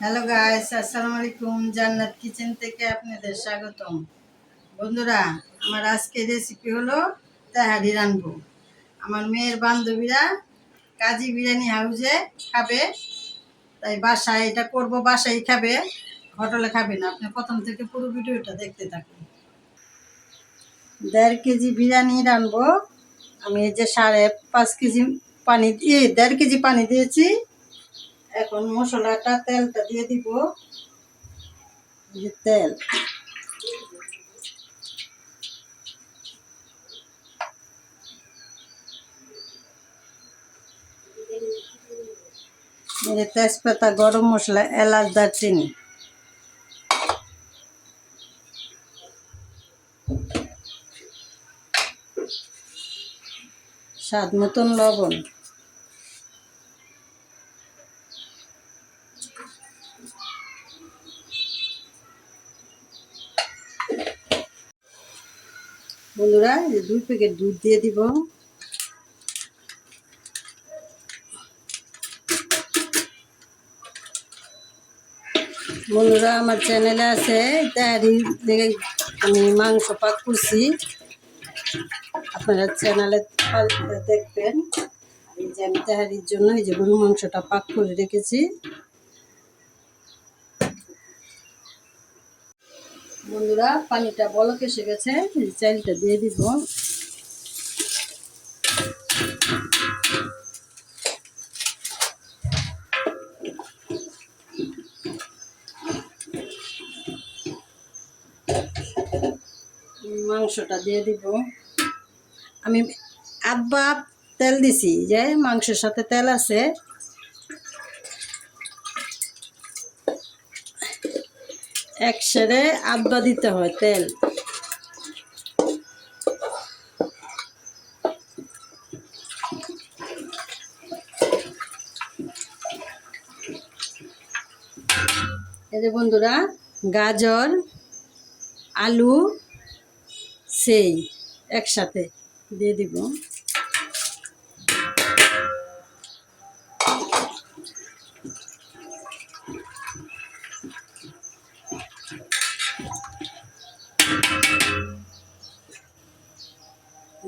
Hello guys, আসসালামু আলাইকুম। জান্নাত কিচেন থেকে আপনাদের স্বাগতম। বন্ধুরা, আমার আজকের রেসিপি হলো তেহারি রানবো। আমার মেয়ের বান্ধবীরা কাজী বিরিয়ানি হাউসে খাবে, তাই বাসায় এটা করব। বাসায় খাবে, হোটেলে খাবে না। আপনি প্রথম থেকে পুরো ভিডিওটা দেখতে থাকুন। 1.5 কেজি বিরিয়ানি রানবো। আমি এই যে 5.5 কেজি পানি দিয়ে 1.5 কেজি পানি দিয়েছি। এখন মশলাটা তেলটা দিয়ে দিব। তেল তেজপাতা, গরম মশলা, এলাচ, দারচিনি, স্বাদ মতন লবণ, বন্ধুরা 2 প্যাকেট দুধ দিয়ে দিব। বন্ধুরা, আমার চ্যানেলে আছে তেহারি আমি মাংস পাক করছি, আপনারা চ্যানেলে দেখবেন। এই যে আমি তেহারির জন্য এই যে গরু মাংসটা পাক করে রেখেছি। বন্ধুরা, পানিটা বলক এসে গেছে, চালটা দিয়ে দিব। মাংসটা দিয়ে দিব। আমি আধা তেল দিছি, যে মাংসের সাথে তেল আছে। একসাথে আধা দিতে হয় তেল। এই যে বন্ধুরা, গাজর, আলু সেই একসাথে দিয়ে দিব।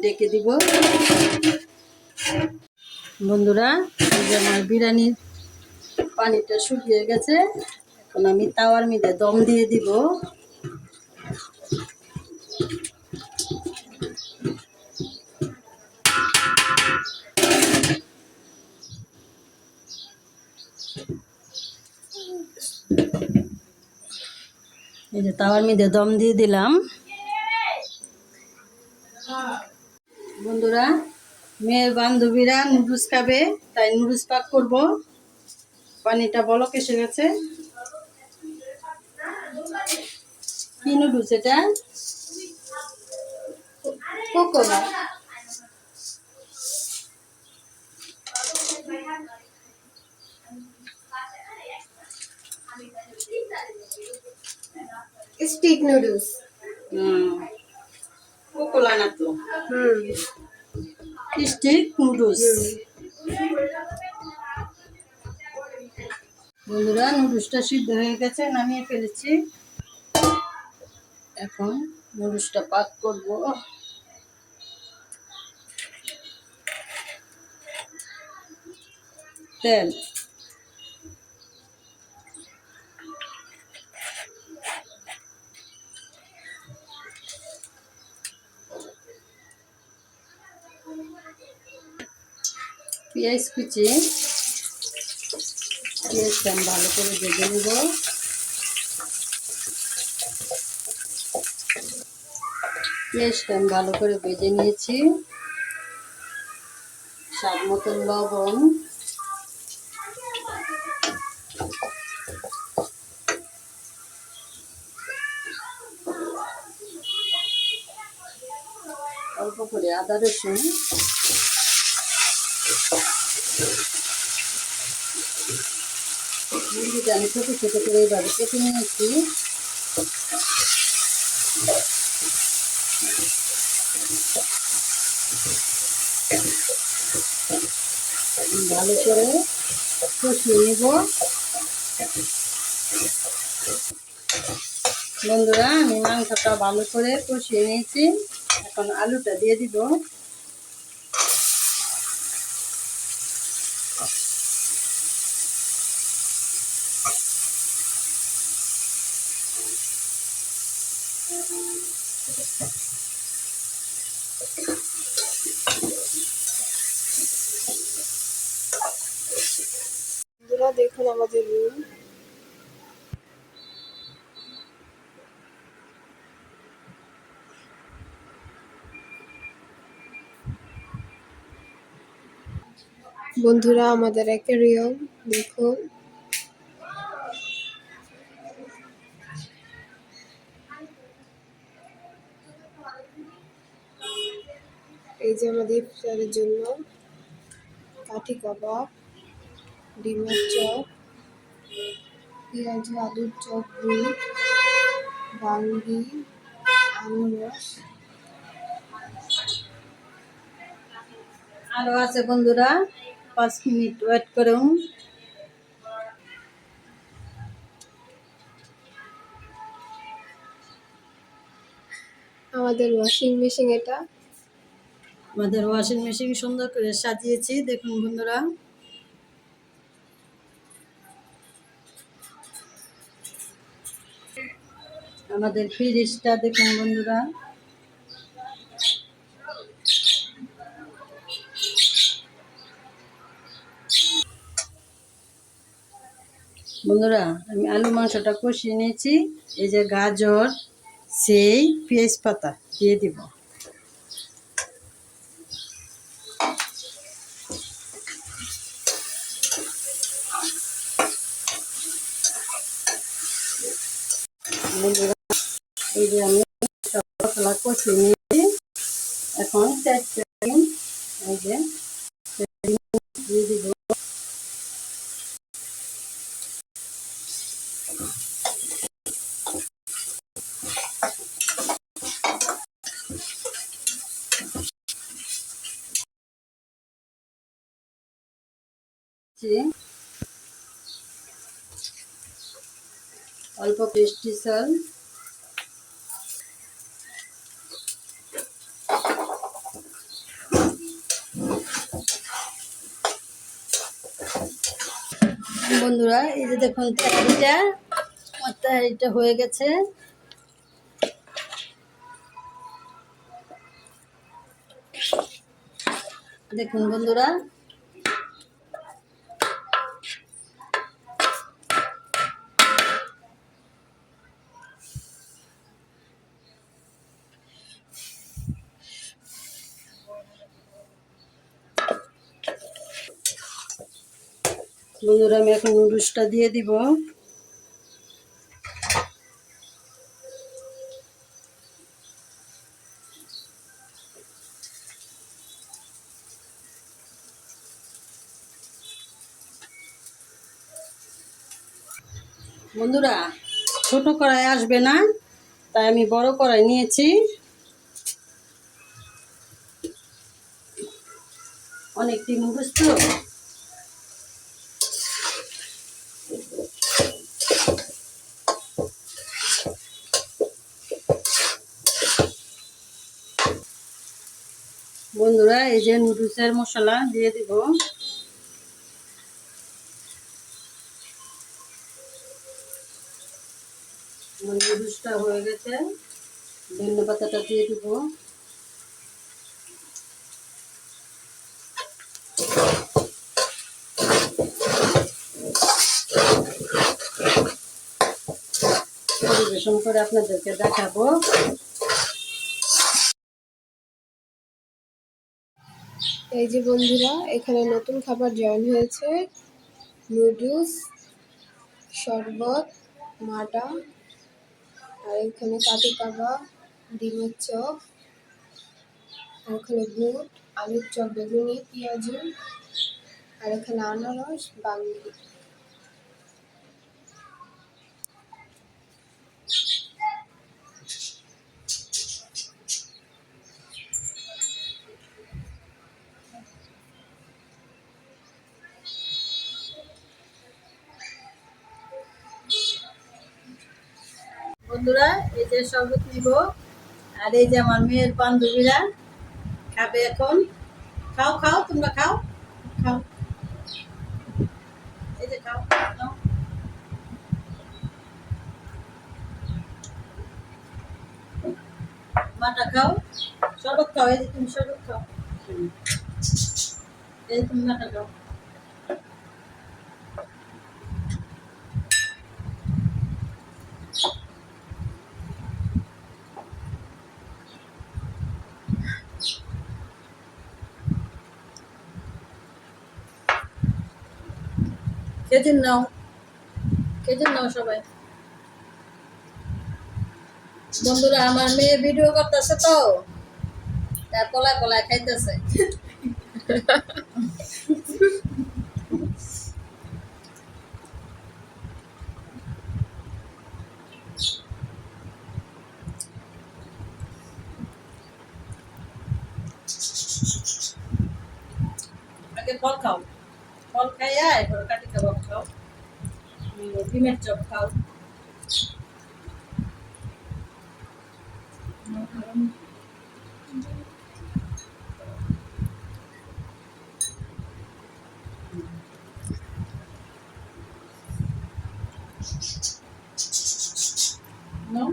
ডেকে দিব। বন্ধুরা, এই যে আমার বিরিয়ানির পানিটা শুকিয়ে গেছে। এখন আমি তাওয়ার মধ্যে দম দিয়ে দিব। এই যে তাওয়ার মধ্যে দম দিয়ে দিলাম। বন্ধুরা, মেয়ের বান্ধবীরা নুডলস খাবে, তাই নুডলস পাক করব। পানিটা বলক এসে গেছে। কি নুডলস এটা? কোকোনাট। Stick noodles. কোকোনাট তো। Stick noodles. বন্ধুরা, নুডলসটা সিদ্ধ হয়ে গেছে, নামিয়ে ফেলেছি। এখন নুডলসটা পাক করব। তেল, পেঁয়াজ কুচি, পেঁয়াজটা আমি ভালো করে ভেজে নেব। পেঁয়াজটা আমি ভালো করে ভেজে নিয়েছি। স্বাদ মতন লবণ, অল্প করে আদা রসুন, মুরগিটা আমি ছোটো ছোটো করে এইভাবে কেটে নিয়েছি। ভালো করে কষিয়ে নেব। বন্ধুরা, আমি মাংসটা ভালো করে কষিয়ে নিয়েছি। এখন আলুটা দিয়ে দিব। বন্ধুরা দেখুন আমাদের রুম। বন্ধুরা আমাদের অ্যাকোয়ারিয়াম দেখুন। এই যে আমাদের ইফতারের জন্য কাঠি কাবাব, ডিমের চপ, পেঁয়াজ আলুর চপ, বুট, বাঙ্গি, আনারস। আরও আছে বন্ধুরা, 5 মিনিট ওয়েট করুন। আমাদের ওয়াশিং মেশিন এটা। আমাদের ওয়াশিং মেশিন সুন্দর করে সাজিয়েছি, দেখুন বন্ধুরা। আমাদের ফ্রিজটা দেখুন বন্ধুরা। বন্ধুরা, আমি আলু মাংসটা কষিয়ে নিয়েছি। এই যে গাজর, সেই পেঁয়াজ পাতা দিয়ে দিব। বন্ধুরা, এই যে আমি মশলা কষিয়ে নিয়েছি। এখন তেজপাতা এই যে দিয়ে দিব। অল্প পেস্টি চাল, বন্ধুরা। এই যে দেখুন তরকারিটা হয়ে গেছে। দেখুন বন্ধুরা, আমি এখন নুডলসটা দিয়ে দিব। বন্ধুরা, ছোট কড়াই আসবে না, তাই আমি বড় কড়াই নিয়েছি। অনেকটি নুডলস তো। বন্ধুরা, এই যে নুডলসের মশলা দিয়ে দিব। নুডলসটা হয়ে গেছে, ধনে পাতাটা দিয়ে দিব। পরিবেশন করে আপনাদেরকে দেখাবো। এই যে বন্ধুরা, এখানে নতুন খাবার জয়েন হয়েছে, নুডলস, শরবত, মাটা, আর এখানে কাঠি কাবাব, ডিমের চপ, আর এখানে বুট, আলুর চপ, বেগুনি, পেঁয়াজু, আর এখানে আনারস, বাঙ্গি। বন্ধুরা এই যে শরবত নিব, আর এই যে আমার মেয়ের বান্ধবীরা খাবে এখন। খাও খাও, তোমরা খাও খাও, এই যে খাও, নাও। মাটা খাও, শরবত খাও, এই যে তুমি শরবত খাও, এই যে তুমি মাটা খাও। খেজুর নাও, খেজুর নাও সবাই। বন্ধুরা আমার মেয়ে ভিডিও করতেছে তো, তার পলায় পলায় খাইতেছে। আগে ফল খাও, ফল খাইয়া এরপর কাটি কাবাব খাও, ডিমের চপ খাও। No?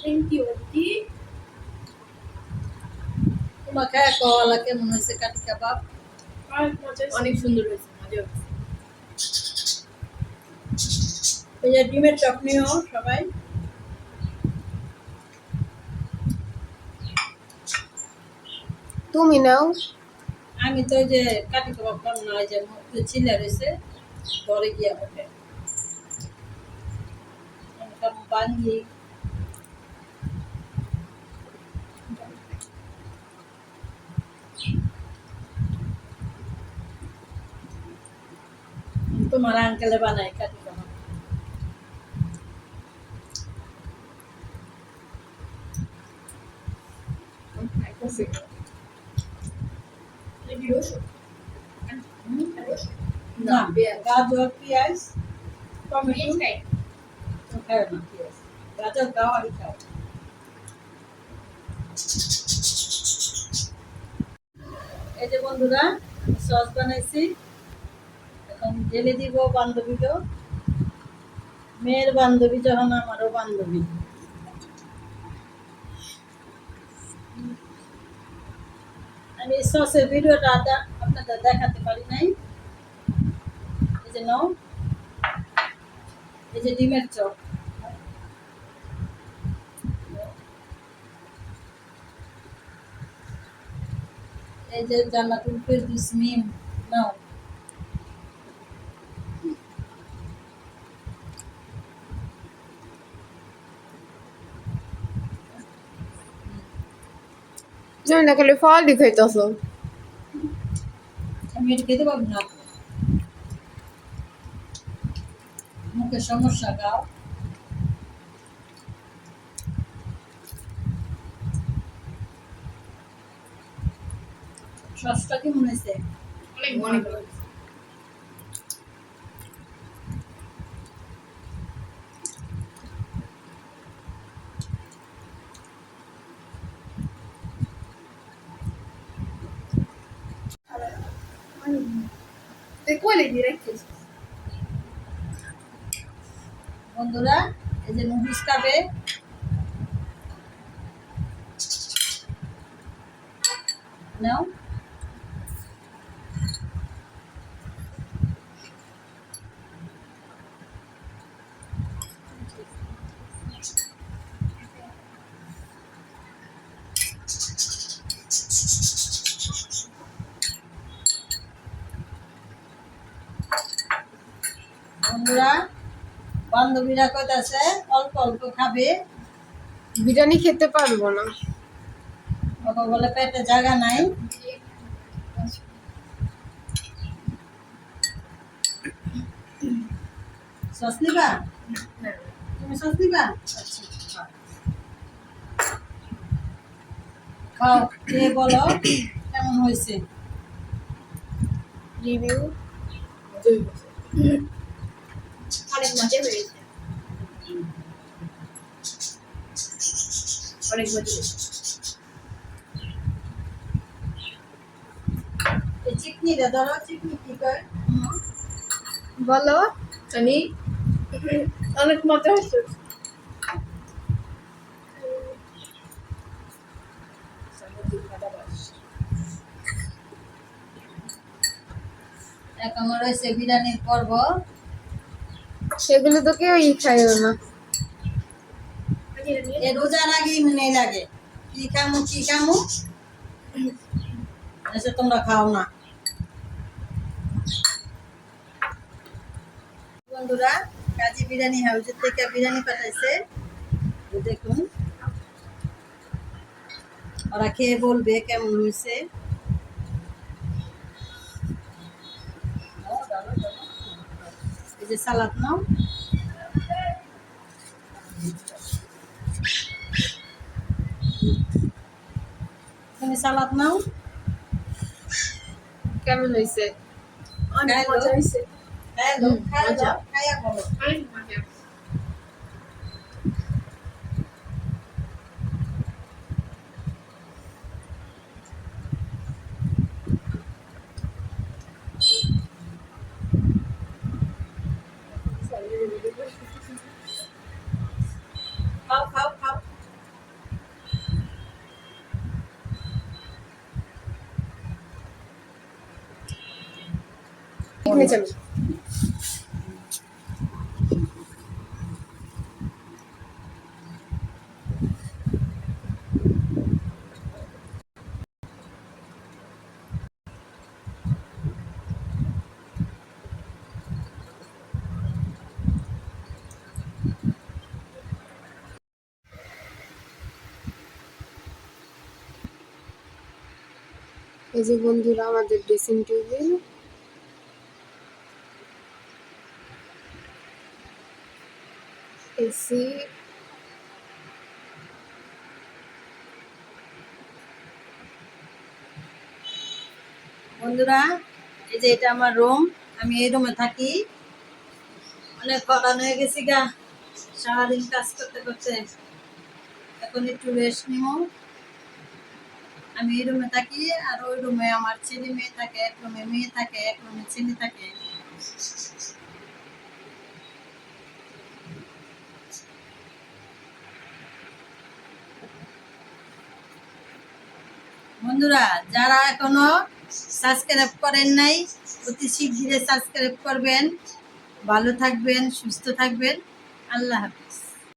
Thank you aunty. তোমার খায় কলা কেমন হয়েছে কাটি কাবাব? অনেক সুন্দর হয়েছে, মজা হয়েছে। এই যে ডিমের চপ নিও সবাই। তুমি নাও। আমি তো ওই যে কাটি কাবাব খাম না, ওই যে ছিলে রয়েছে ঘরে গিয়া হবে বাঙ্গি। তোমার আঙ্কেলে বানায় কাটি কাবাব। না, গাজর পেঁয়াজ টমেটো খাও না, পেঁয়াজ গাজর খাও আর খাও। এই যে বন্ধুরা সস বানাইছি, এখন ঢেলে দিব বান্ধবীকেও। মেয়ের বান্ধবী যখন আমারও বান্ধবী। আমি সসের ভিডিওটা আপনাদের দেখাতে পারি নাই। এই যে নাও, এই যে ডিমের চপ, এই যে জান্নাতুল ফেরদৌস মিম নাও। তুমি না খালি ফল দেখাইতেছ। আমি এটা খেতে পারবো না, মুখের সমস্যা গাও। সসটা কেমন হয়েছে? অনেক ভালো। ¿De cuáles directos? বন্ধুরা এই যে নুডলস খাবে, নাও। বন্ধুরা বান্ধবীরা কইতাছে অল্প অল্প খাবে, বিরিয়ানি খেতে পারবো না। ওকে বলে পেটে জায়গা নাই। সস নিবা? তুমি সস নিবা? আচ্ছা খাও, খেয়ে বলো কেমন হয়েছে। রিভিউ অনেক মজা হয়েছে, অনেক মজা হয়েছে। এই চিকনিটা ধরো, চিকনি কি কয়? বলো আমি, অনেক মজা হয়েছে। এখন রয়েছে বিরিয়ানির পর্ব। সেগুলো তো কেউই খাইও না। এ রোজার আগেই মনে লাগে কি খামু কি খামু, এসে তোমরা খাও না। বন্ধুরা, কাজী বিরিয়ানি হাউসের থেকে বিরিয়ানি পাঠাইছে, এই দেখুন। ওরা খেয়ে বলবে কেমন হয়েছে। এই যে সালাদ নাও, তুমি সালাদ নাও। কেমন হয়েছে? অনেক খাইলো? মজা হয়েছে। খাইলো, খাইয়া মজা। দাও, খাইয়া বলো। অনেক মজা। খাও খাও খাও। এখানে চলো। এই যে বন্ধুরা আমাদের ড্রেসিং টেবিল, এসি, বন্ধুরা, এই যে এটা আমার রুম, আমি এই রুমে থাকি। অনেক কড়ান হয়ে গেছি গা, সারাদিন কাজ করতে করতে। এখন একটু রেস্ট নিব। আমি এই রুমে থাকি, আর ওই রুমে আমার ছেলে মেয়ে থাকে, এক রুমে মেয়ে থাকে, এক রুমে ছেলে থাকে। বন্ধুরা, যারা এখনো সাবস্ক্রাইব করেন নাই, অতি শীঘ্রই সাবস্ক্রাইব করবেন। ভালো থাকবেন, সুস্থ থাকবেন। আল্লাহ হাফিজ।